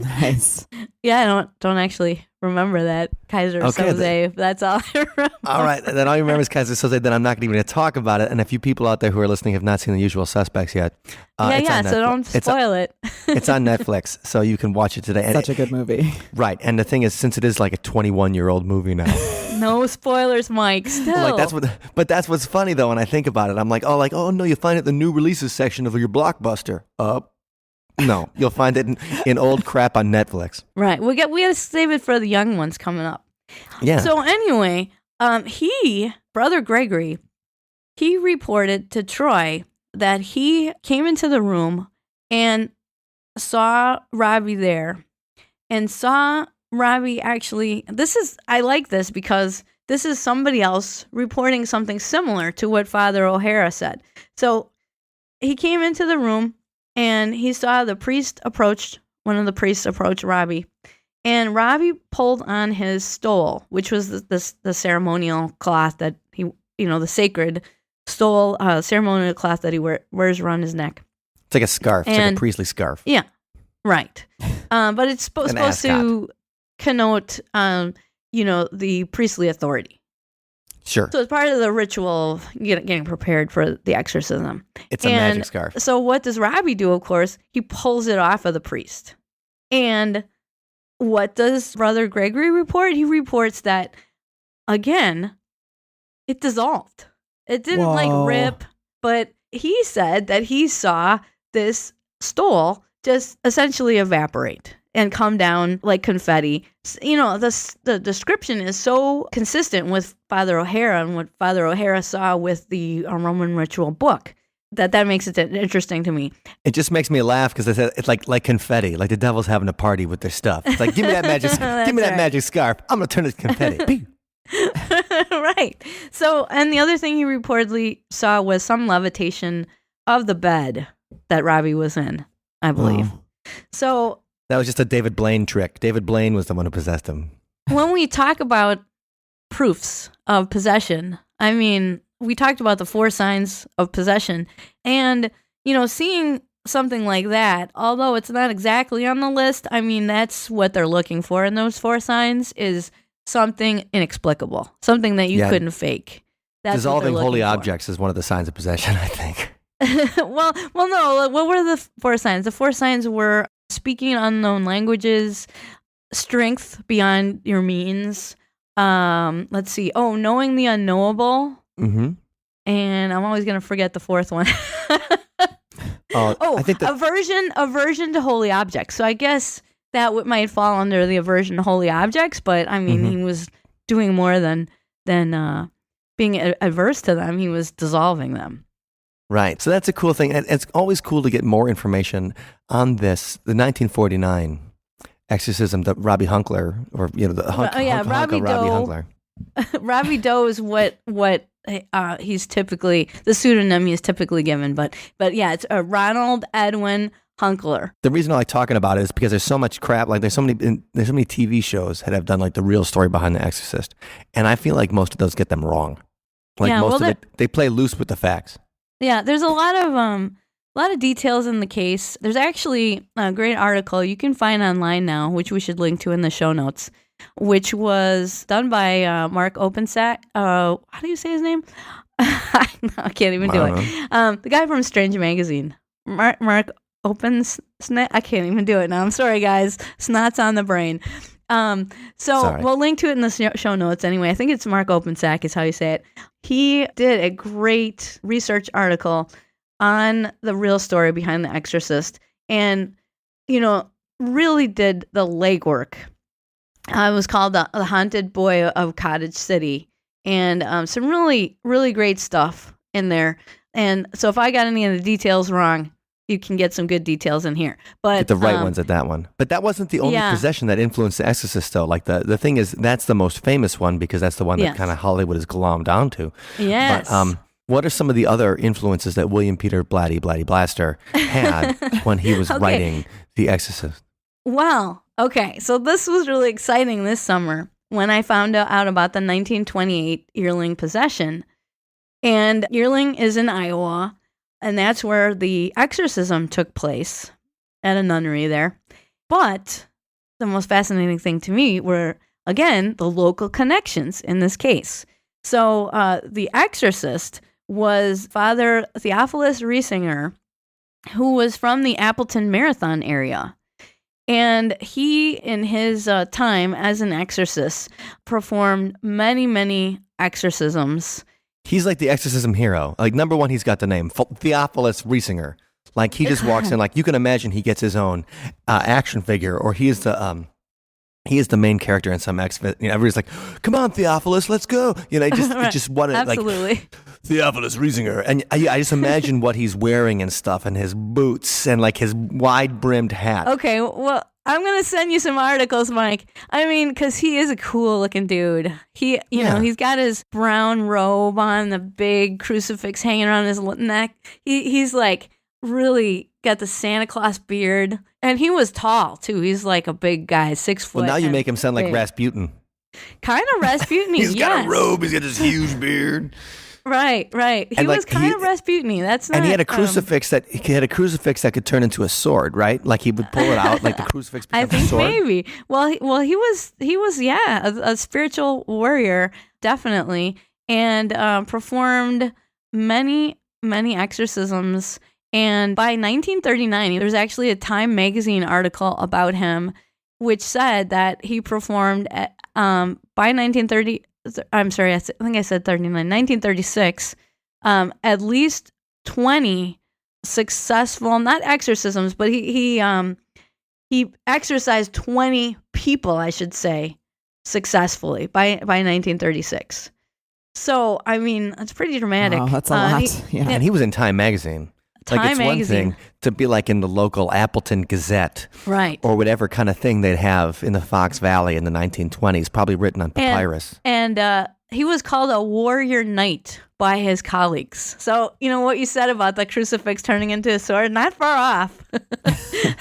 Nice. Yeah, I don't actually remember that Kaiser Soze. That's all I remember. All right, then all you remember is Kaiser Soze. Then I'm not even going to talk about it. And if you people out there who are listening have not seen The Usual Suspects yet, so don't spoil it. It's on Netflix, so you can watch it today. And Such a good movie. Right, and the thing is, since it is like a 21-year-old movie now. No spoilers, Mike. Still, that's what's funny though. When I think about it, I'm like, oh no, you find it in the new releases section of your Blockbuster. No, you'll find it in old crap on Netflix. Right. We got to save it for the young ones coming up. Yeah. So anyway, Brother Gregory, he reported to Troy that he came into the room and saw Robbie there, and saw Robbie actually. I like this because this is somebody else reporting something similar to what Father O'Hara said. So he came into the room. And he saw one of the priests approach Robbie. And Robbie pulled on his stole, which was the ceremonial cloth that the sacred stole, ceremonial cloth that he wears around his neck. It's like a scarf. It's like a priestly scarf. Yeah, right. But it's supposed to connote, the priestly authority. Sure. So it's part of the ritual of getting prepared for the exorcism. It's a magic scarf. So what does Robbie do, of course? He pulls it off of the priest. And what does Brother Gregory report? He reports that, again, it dissolved. It didn't rip, but he said that he saw this stole just essentially evaporate and come down like confetti. The description is so consistent with Father O'Hara and what Father O'Hara saw with the Roman ritual book that makes it interesting to me. It just makes me laugh because it's like confetti, like the devil's having a party with their stuff. It's like, give me that magic, magic scarf. I'm gonna turn it to confetti. Right. So, and the other thing he reportedly saw was some levitation of the bed that Robbie was in, I believe. So. That was just a David Blaine trick. David Blaine was the one who possessed him. When we talk about proofs of possession, I mean, we talked about the 4 signs of possession. And, seeing something like that, although it's not exactly on the list, I mean, that's what they're looking for in those 4 signs is something inexplicable, something that you couldn't fake. That's dissolving holy objects is one of the signs of possession, I think. well, no. What were the 4 signs? The 4 signs were speaking unknown languages, strength beyond your means. Let's see. Oh, knowing the unknowable. Mm-hmm. And I'm always going to forget the 4th one. I think aversion to holy objects. So I guess that might fall under the aversion to holy objects. But I mean, he was doing more than being adverse to them. He was dissolving them. Right. So that's a cool thing. And it's always cool to get more information on this, the 1949 exorcism that Robbie Hunkler, or, Robbie Hunkler. Robbie Doe is what he's typically, the pseudonym he's typically given. But yeah, it's Ronald Edwin Hunkler. The reason I like talking about it is because there's so much crap. Like there's so many TV shows that have done like the real story behind The Exorcist. And I feel like most of those get them wrong. They play loose with the facts. Yeah, there's a lot of details in the case. There's actually a great article you can find online now, which we should link to in the show notes, which was done by Mark Opensack. How do you say his name? I can't even do it. The guy from Strange Magazine, Mark Opensnack. I can't even do it now. I'm sorry, guys. Snot's on the brain. Sorry. We'll link to it in the show notes anyway. I think it's Mark Opensack is how you say it. He did a great research article on the real story behind The Exorcist and, really did the legwork. It was called The Haunted Boy of Cottage City, and some really, really great stuff in there. And so if I got any of the details wrong, you can get some good details in here. But get the right ones at that one. But that wasn't the only possession that influenced The Exorcist, though. Like the thing is, that's the most famous one because that's the one that kind of Hollywood is glommed onto. Yes. But what are some of the other influences that William Peter Blatty Blaster had when he was writing The Exorcist? Well, okay. So this was really exciting this summer when I found out about the 1928 yearling possession. And Yearling is in Iowa. And that's where the exorcism took place at a nunnery there. But the most fascinating thing to me were, again, the local connections in this case. So the Exorcist was Father Theophilus Riesinger, who was from the Appleton Marathon area. And he, in his time as an exorcist, performed many, many exorcisms. He's like the exorcism hero. Like, number one, he's got the name Theophilus Riesinger. Like, he just walks in. Like, you can imagine he gets his own action figure, or he is the main character in some everybody's like, "Come on, Theophilus, let's go!" You know, he just wanted Absolutely. like Theophilus Riesinger, and I just imagine what he's wearing and stuff, and his boots, and like his wide-brimmed hat. Okay, well, I'm gonna send you some articles, Mike. I mean, because he is a cool-looking dude. You know, he's got his brown robe on, the big crucifix hanging around his neck. He's like really got the Santa Claus beard, and he was tall too. He's like a big guy, 6 foot. Well, now you make him sound like big. Rasputin. Kind of Rasputin. He's yes. got a robe. He's got this huge beard. Right. He was kind of Rasputin. That's not. And he had a crucifix that could turn into a sword, right? Like he would pull it out, like the crucifix becomes a sword. Maybe. Well, he was a spiritual warrior, definitely, and performed many exorcisms. And by 1939, there was actually a Time magazine article about him, which said that he performed by 1930. I'm sorry, I think I said 39. 1936, at least 20 successful, not exorcisms, but he exorcised 20 people, I should say, successfully by 1936. So, I mean, it's pretty dramatic. Wow, that's a lot. And he was in Time magazine. Like, it's one thing to be like in the local Appleton Gazette, right, or whatever kind of thing they'd have in the Fox Valley in the 1920s, probably written on papyrus. And he was called a warrior knight by his colleagues. So, you know what you said about the crucifix turning into a sword, not far off.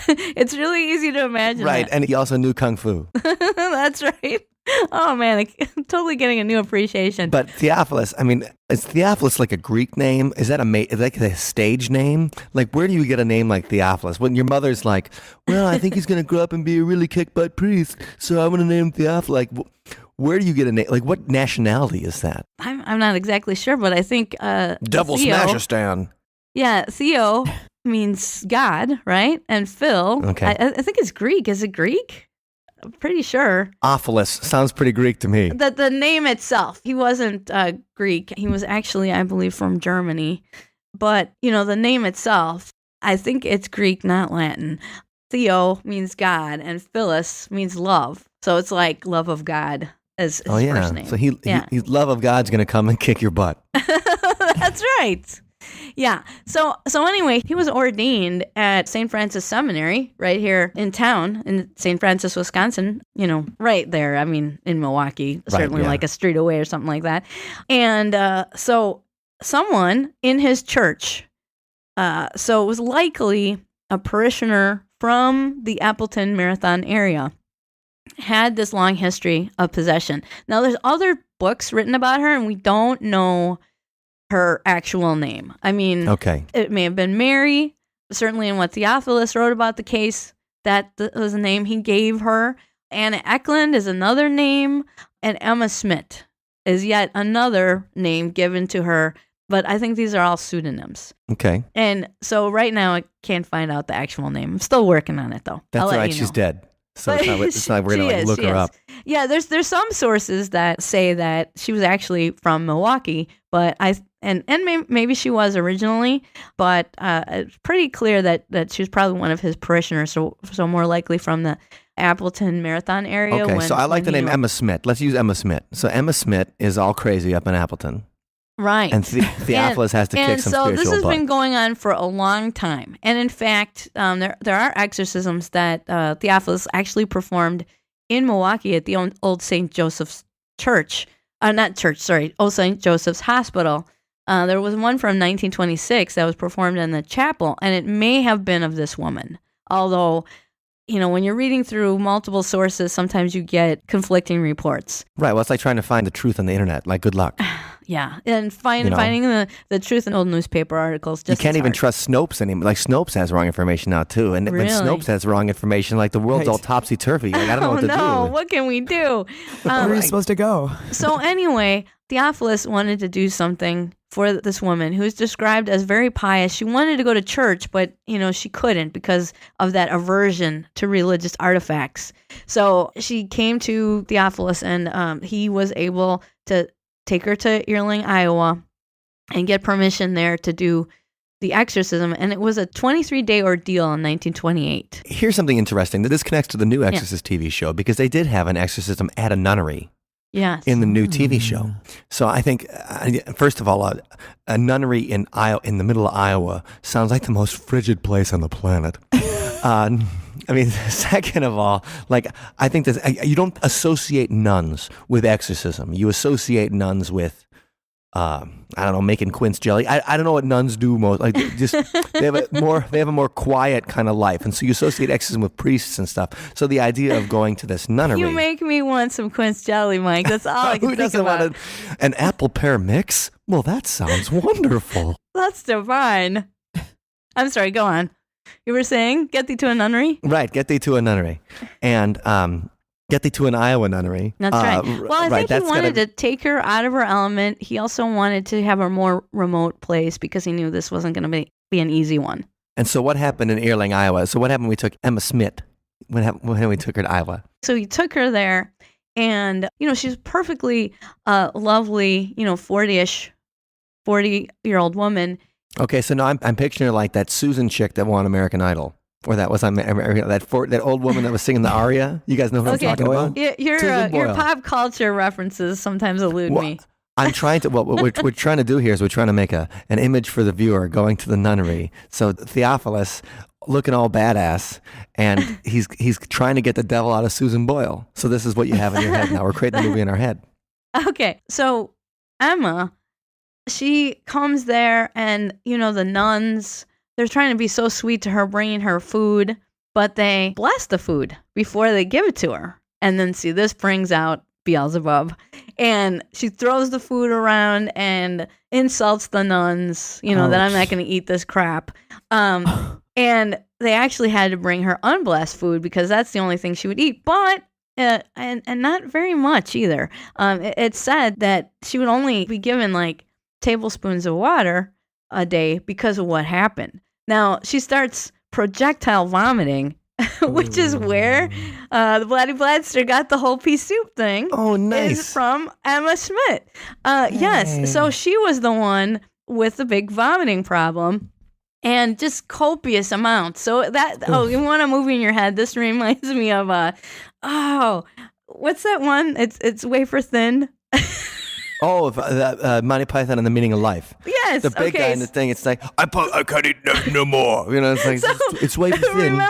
It's really easy to imagine. Right, and he also knew Kung Fu. That's right. Oh, man, I'm totally getting a new appreciation. But Theophilus, I mean, is Theophilus like a Greek name? Is that like a stage name? Like, where do you get a name like Theophilus? When your mother's like, well, I think he's going to grow up and be a really kick-butt priest, so I'm going to name him Theophilus. Like, where do you get a name? Like, what nationality is that? I'm not exactly sure, but I think Devil Smasherstan. Yeah, Theo means God, right? And Phil, okay. I think it's Greek. Is it Greek? I'm pretty sure. Ophilus sounds pretty Greek to me. The name itself, he wasn't Greek. He was actually, I believe, from Germany. But, you know, the name itself, I think it's Greek, not Latin. Theo means God, and Phyllis means love. So it's like love of God as his first name. So his love of God's going to come and kick your butt. That's right. Yeah. So anyway, he was ordained at St. Francis Seminary right here in town in St. Francis, Wisconsin, you know, right there. I mean, in Milwaukee, certainly like a street away or something like that. And so someone in his church, so it was likely a parishioner from the Appleton Marathon area, had this long history of possession. Now, there's other books written about her, and we don't know her actual name. I mean, It may have been Mary. Certainly in what Theophilus wrote about the case, that was the name he gave her. Anna Eklund is another name, and Emma Smith is yet another name given to her. But I think these are all pseudonyms. Okay. And so right now I can't find out the actual name. I'm still working on it, though. That's right. She's dead. So it's not we're going to look her up. Yeah, there's some sources that say that she was actually from Milwaukee, but maybe she was originally, but it's pretty clear that she was probably one of his parishioners, so more likely from the Appleton Marathon area. Okay, so I like the name Emma Smith. Let's use Emma Smith. So Emma Smith is all crazy up in Appleton. Right. And Theophilus has to kick some spiritual butt. And so this has been going on for a long time. And in fact, there are exorcisms that Theophilus actually performed in Milwaukee at the old St. Joseph's Church. Old St. Joseph's Hospital. There was one from 1926 that was performed in the chapel, and it may have been of this woman. Although, you know, when you're reading through multiple sources, sometimes you get conflicting reports. Right. Well, it's like trying to find the truth on the internet. Like, good luck. Yeah, and finding the truth in old newspaper articles. Just you can't even hard. trust Snopes anymore. Like Snopes has wrong information now too, and Really? when Snopes has wrong information, like the world's all topsy turvy. Like, I don't know what to do. What can we do? Where are you supposed to go? So anyway, Theophilus wanted to do something for this woman who is described as very pious. She wanted to go to church, but she couldn't because of that aversion to religious artifacts. So she came to Theophilus, and he was able to take her to Earling, Iowa, and get permission there to do the exorcism. And it was a 23-day ordeal in 1928. Here's something interesting. This connects to the new Exorcist TV show because they did have an exorcism at a nunnery. Yes. In the new TV show. So I think, first of all, a nunnery in the middle of Iowa sounds like the most frigid place on the planet. Second of all, I think that you don't associate nuns with exorcism. You associate nuns with, making quince jelly. I don't know what nuns do most. They have a more quiet kind of life, and so you associate exorcism with priests and stuff. So the idea of going to this nunnery, you make me want some quince jelly, Mike. That's all I can who think doesn't about. want an apple pear mix? Well, that sounds wonderful. That's divine. I'm sorry. Go on. You were saying get thee to a nunnery, right? Get thee to a nunnery, and get thee to an Iowa nunnery. That's right. Well, I think he wanted to take her out of her element. He also wanted to have a more remote place because he knew this wasn't going to be an easy one. And so what happened in Earling, Iowa? So what happened when we took Emma Smith? When we took her to Iowa? So he took her there, and she's perfectly lovely, 40-year-old woman. Okay, so now I'm picturing her like that Susan chick that won American Idol. Or that was that old woman that was singing the aria. You guys know what I'm talking about? Your pop culture references sometimes elude me. I'm trying to. What we're trying to do here is we're trying to make an image for the viewer going to the nunnery. So Theophilus looking all badass, and he's trying to get the devil out of Susan Boyle. So this is what you have in your head now. We're creating the movie in our head. Okay, so Emma, she comes there, and the nuns. They're trying to be so sweet to her, bringing her food, but they bless the food before they give it to her. And then, this brings out Beelzebub. And she throws the food around and insults the nuns, that I'm not going to eat this crap. And they actually had to bring her unblessed food because that's the only thing she would eat. But, and not very much either. It said that she would only be given tablespoons of water a day because of what happened. Now, she starts projectile vomiting, which is where the Blatty Blatster got the whole pea soup thing. Oh, nice. Is from Emma Smith. Yes, so she was the one with the big vomiting problem and just copious amounts. So you want a movie in your head? This reminds me of, what's that one? It's wafer thin. Oh, Monty Python and the Meaning of Life. Yes, the big guy in the thing. It's like I can't eat no more. It's like it's way too thin.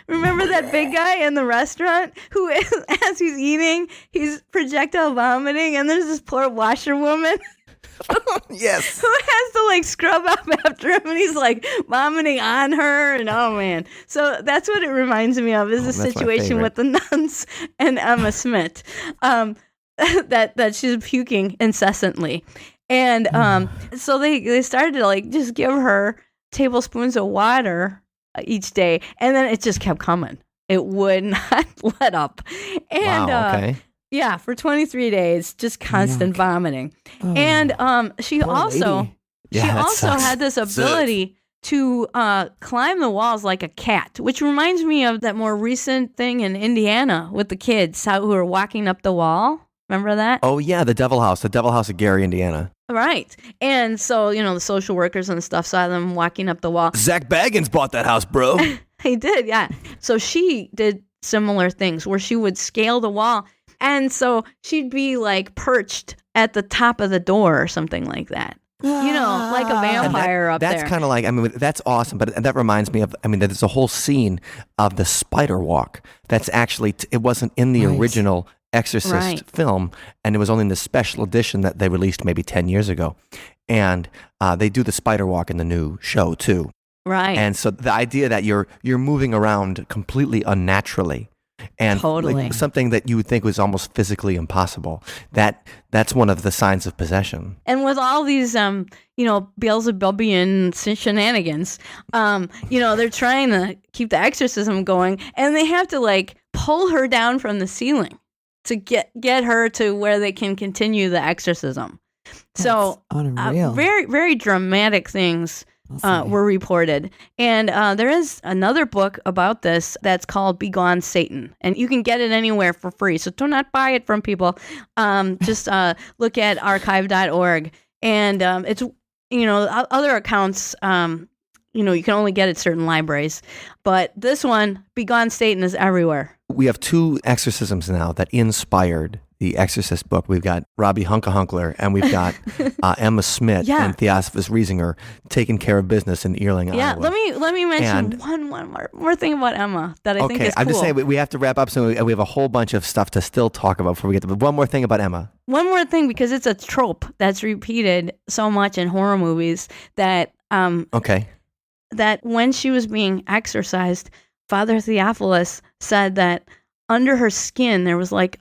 Remember that big guy in the restaurant who, as he's eating, he's projectile vomiting, and there's this poor washerwoman. Yes. Who has to scrub up after him, and he's vomiting on her, and oh man. So that's what it reminds me of is the situation with the nuns and Emma Smith. That she's puking incessantly. And so they started to just give her tablespoons of water each day, and then it just kept coming. It would not let up. And wow, okay. For 23 days, just constant vomiting. And she also had this ability to climb the walls like a cat, which reminds me of that more recent thing in Indiana with the kids who were walking up the wall. Remember that? Oh, yeah, the Devil House of Gary, Indiana. Right. And so, the social workers and stuff saw them walking up the wall. Zach Baggins bought that house, bro. He did, yeah. So she did similar things where she would scale the wall. And so she'd be perched at the top of the door or something like that. Like a vampire up there. That's kind of that's awesome. But that reminds me of, there's a whole scene of the spider walk. That's actually, it wasn't in the original Exorcist film, and it was only in the special edition that they released maybe 10 years ago. And they do the spider walk in the new show too. Right. And so the idea that you're moving around completely unnaturally and Totally. like, something that you would think was almost physically impossible. That's one of the signs of possession. And with all these, Beelzebubian shenanigans, they're trying to keep the exorcism going, and they have to like pull her down from the ceiling to get her to where they can continue the exorcism. So, unreal. Very, very dramatic things were reported. And there is another book about this that's called Begone Satan. And you can get it anywhere for free. So do not buy it from people. Just look at archive.org. And it's, other accounts, you can only get it at certain libraries. But this one, Begone Satan, is everywhere. We have 2 exorcisms now that inspired the Exorcist book. We've got Robbie Hunkahunkler, and we've got Emma Smith and Theosophus Riesinger taking care of business in Earling, Yeah, Iowa. let me mention one more thing about Emma that I think is cool. I'm just saying we have to wrap up soon, and we have a whole bunch of stuff to still talk about before we get to. But one more thing about Emma. One more thing, because it's a trope that's repeated so much in horror movies that that when she was being exorcised, Father Theophilus said that under her skin there was like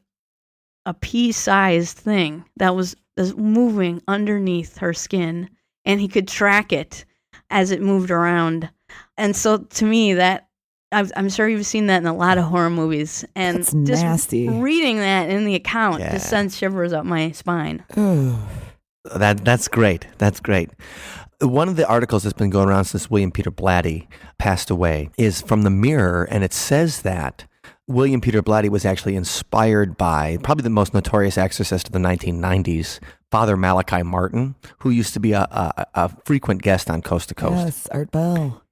a pea-sized thing that was moving underneath her skin, and he could track it as it moved around. And so to me, that I'm sure you've seen that in a lot of horror movies, and That's just nasty. reading that in the account just sends shivers up my spine. That's great. That's great. One of the articles that's been going around since William Peter Blatty passed away is from the Mirror, and it says that William Peter Blatty was actually inspired by probably the most notorious exorcist of the 1990s, Father Malachi Martin, who used to be a frequent guest on Coast to Coast. Yes, Art Bell.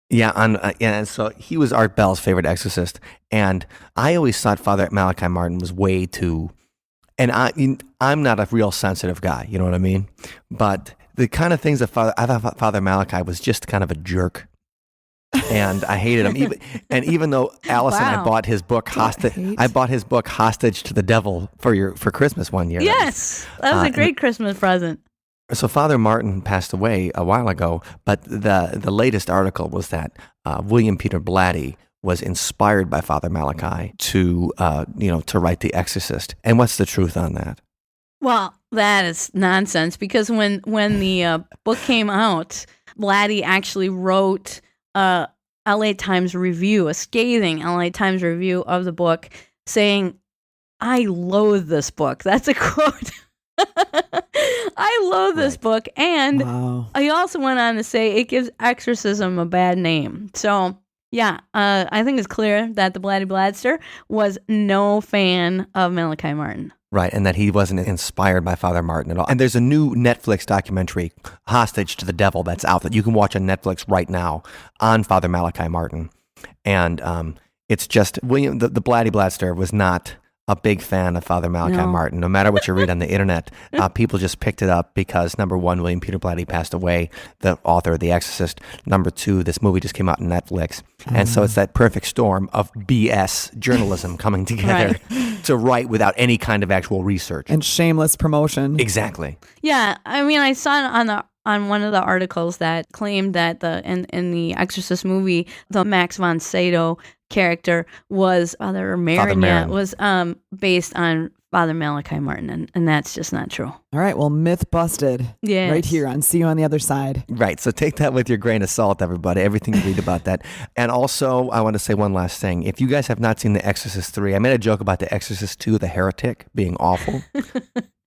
Yeah, and so he was Art Bell's favorite exorcist, and I always thought Father Malachi Martin was way too. And I'm not a real sensitive guy, you know what I mean? But the kind of things that I thought Father Malachi was just kind of a jerk. And I hated him. Even though Allison, I bought his book Hostage to the Devil for Christmas one year. Yes, that was a great Christmas present. So Father Martin passed away a while ago, but the latest article was that William Peter Blatty was inspired by Father Malachi to write The Exorcist. And what's the truth on that? Well, that is nonsense, because when the book came out, Blatty actually wrote a scathing LA Times review of the book, saying, "I loathe this book." That's a quote. I loathe this book, and he also went on to say it gives exorcism a bad name. So, yeah, I think it's clear that the Blatty Bladster was no fan of Malachi Martin. Right, and that he wasn't inspired by Father Martin at all. And there's a new Netflix documentary, Hostage to the Devil, that's out that you can watch on Netflix right now on Father Malachi Martin. And it's just, William, the Blatty Bladster was not a big fan of Father Malachi Martin. No matter what you read on the internet, people just picked it up because, number one, William Peter Blatty passed away, the author of The Exorcist. Number two, this movie just came out on Netflix. And so it's that perfect storm of BS journalism coming together to write without any kind of actual research. And shameless promotion. Exactly. Yeah, I mean, I saw on one of the articles that claimed that in the Exorcist movie, the Max von Sydow character was Father Marin was based on Father Malachi Martin, and that's just not true. All right, well, myth busted. Yes. Right here on See You on the Other Side. Right, so take that with your grain of salt, everybody, everything you read about that. And also, I want to say one last thing. If you guys have not seen The Exorcist 3, I made a joke about The Exorcist 2, The Heretic, being awful.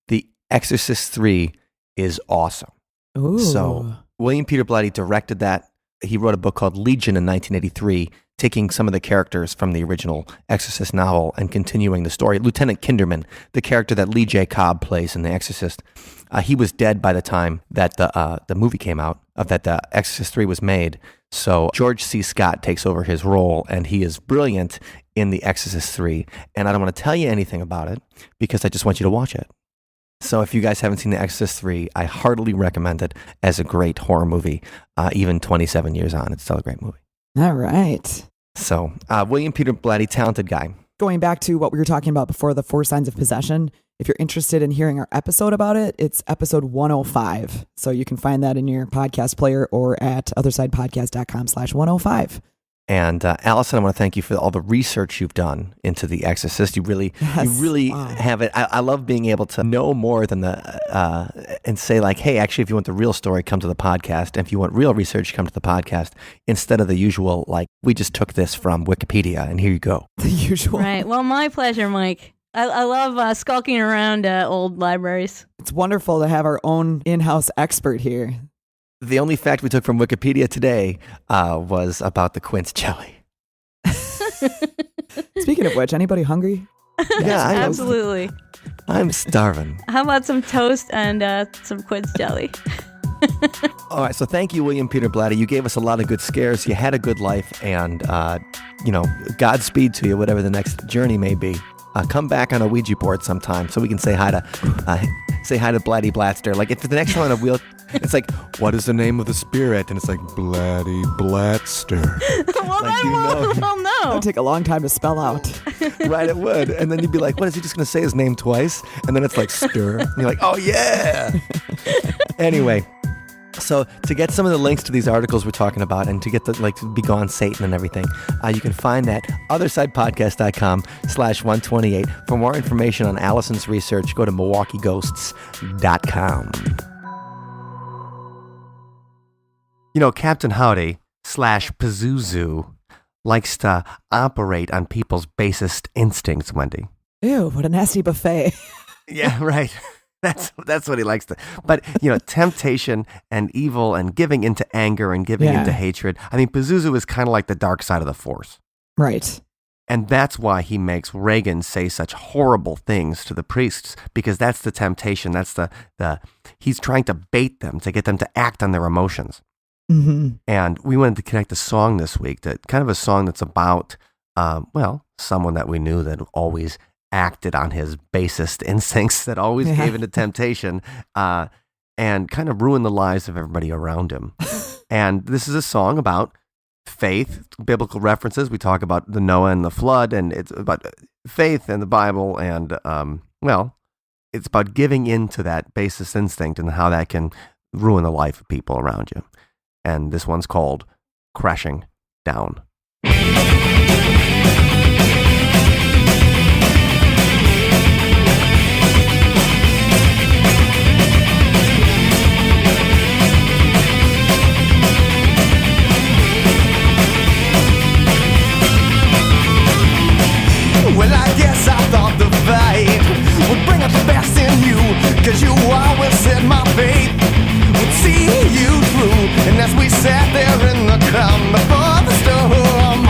The Exorcist 3 is awesome. Ooh. So William Peter Blatty directed that. He wrote a book called Legion in 1983, taking some of the characters from the original Exorcist novel and continuing the story. Lieutenant Kinderman, the character that Lee J. Cobb plays in The Exorcist, he was dead by the time that the movie came out, that The Exorcist 3 was made. So George C. Scott takes over his role, and he is brilliant in The Exorcist 3. And I don't want to tell you anything about it because I just want you to watch it. So if you guys haven't seen The Exorcist 3, I heartily recommend it as a great horror movie. Even 27 years on, it's still a great movie. All right. So William Peter Blatty, talented guy. Going back to what we were talking about before, the 4 signs of possession, if you're interested in hearing our episode about it, it's episode 105. So you can find that in your podcast player or at othersidepodcast.com/105. And Allison, I want to thank you for all the research you've done into The Exorcist. You really have it. I love being able to know more than and say like, hey, actually, if you want the real story, come to the podcast. And if you want real research, come to the podcast instead of the usual, like, we just took this from Wikipedia and here you go. The usual. Right. Well, my pleasure, Mike. I love skulking around old libraries. It's wonderful to have our own in-house expert here. The only fact we took from Wikipedia today was about the quince jelly. Speaking of which, anybody hungry? Yeah, Absolutely. I'm starving. How about some toast and some quince jelly? All right, so thank you, William Peter Blatty. You gave us a lot of good scares. You had a good life, and Godspeed to you, whatever the next journey may be. Come back on a Ouija board sometime so we can say hi to Blatty Blatster. Like if the next time on a wheel, it's like, what is the name of the spirit? And it's like Blatty Blatster. Well, like, then we'll know. It would take a long time to spell out. Right, it would. And then you'd be like, what, is he just going to say his name twice? And then it's like stir. And you're like, oh yeah. Anyway. So to get some of the links to these articles we're talking about and to get the to Be Gone Satan and everything, you can find that othersidepodcast.com/128. For more information on Allison's research, go to MilwaukeeGhosts.com. You know, Captain Howdy /Pazuzu likes to operate on people's basest instincts, Wendy. Ew, what a nasty buffet. Yeah, right. That's what he likes to. But, temptation and evil and giving into anger and giving into hatred. I mean, Pazuzu is kind of like the dark side of the Force. Right. And that's why he makes Reagan say such horrible things to the priests, because that's the temptation. That's the he's trying to bait them to get them to act on their emotions. Mm-hmm. And we wanted to connect a song this week, kind of a song that's about, someone that we knew that always acted on his basest instincts, that always gave into temptation, and kind of ruined the lives of everybody around him. And this is a song about faith, biblical references. We talk about the Noah and the flood, and it's about faith and the Bible, and it's about giving into that basest instinct and how that can ruin the life of people around you. And this one's called Crashing Down. Well, I guess I thought the fight would bring out the best in you, 'cause you always said my faith would see you through. And as we sat there in the calm before the storm,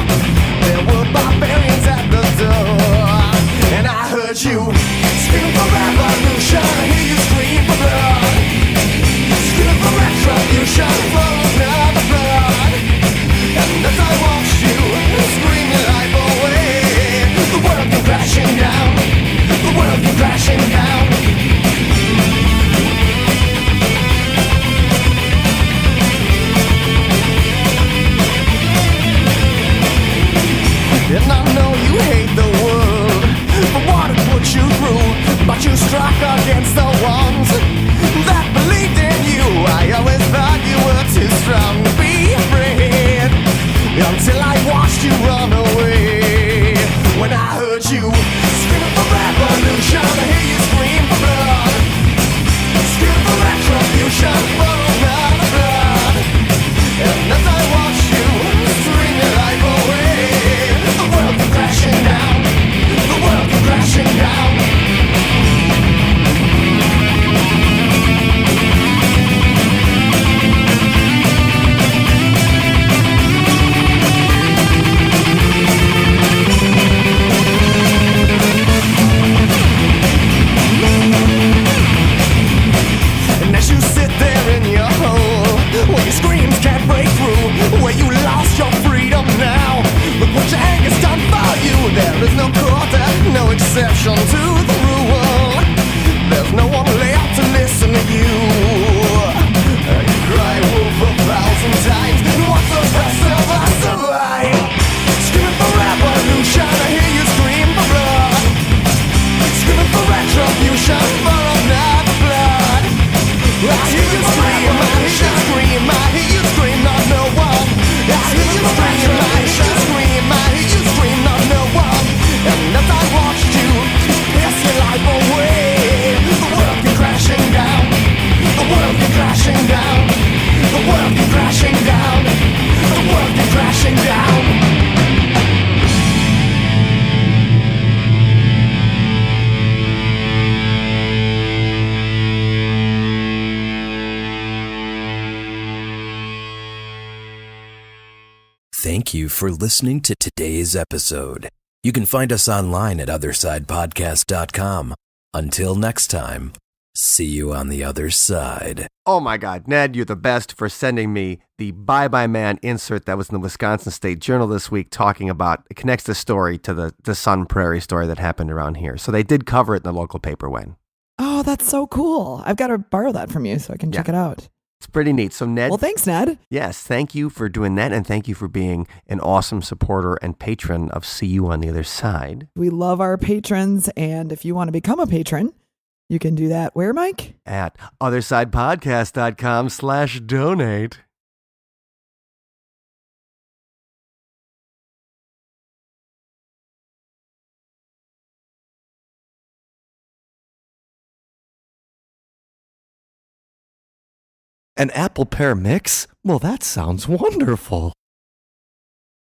there were barbarians at the door. And I heard you scream for revolution, I hear you scream for blood, scream for retribution, for another blood. And as I watched you scream your life away, the world came crashing down, the world came crashing down. And I know you hate the world for what it put you through, but you struck against the ones that believed in you. I always thought you were too strong to be afraid, until I watched you run away. When I heard you screaming for revolution, I hear you scream for blood, scream for retribution, for another blood. And as I watch you scream your life away, the world came crashing down, the world came crashing down. And as you sit there in your hole, where your screams can't break through, where you lost your freedom now, look what your anger's done for you. There is no quarter, no exception to the rule. There's no one left to listen to you. You cry wolf 1,000 times, and what's the rest of us alive? Screaming for revolution, I hear you scream for blood, screaming for retribution, for another blood. I hear you scream, I hear you scream, I hear you scream, not no one. I hear you scream, I hear you you for listening to today's episode. You can find us online at othersidepodcast.com. Until next time, see you on the other side. Oh my God, Ned, you're the best for sending me the Bye Bye Man insert that was in the Wisconsin State Journal this week talking about, it connects the story to the Sun Prairie story that happened around here. So they did cover it in the local paper, Wen. Oh, that's so cool. I've got to borrow that from you so I can check it out. It's pretty neat. So Ned. Well, thanks, Ned. Yes, thank you for doing that, and thank you for being an awesome supporter and patron of See You on the Other Side. We love our patrons, and if you want to become a patron, you can do that. Where, Mike? At othersidepodcast.com/donate. An apple pear mix? Well, that sounds wonderful.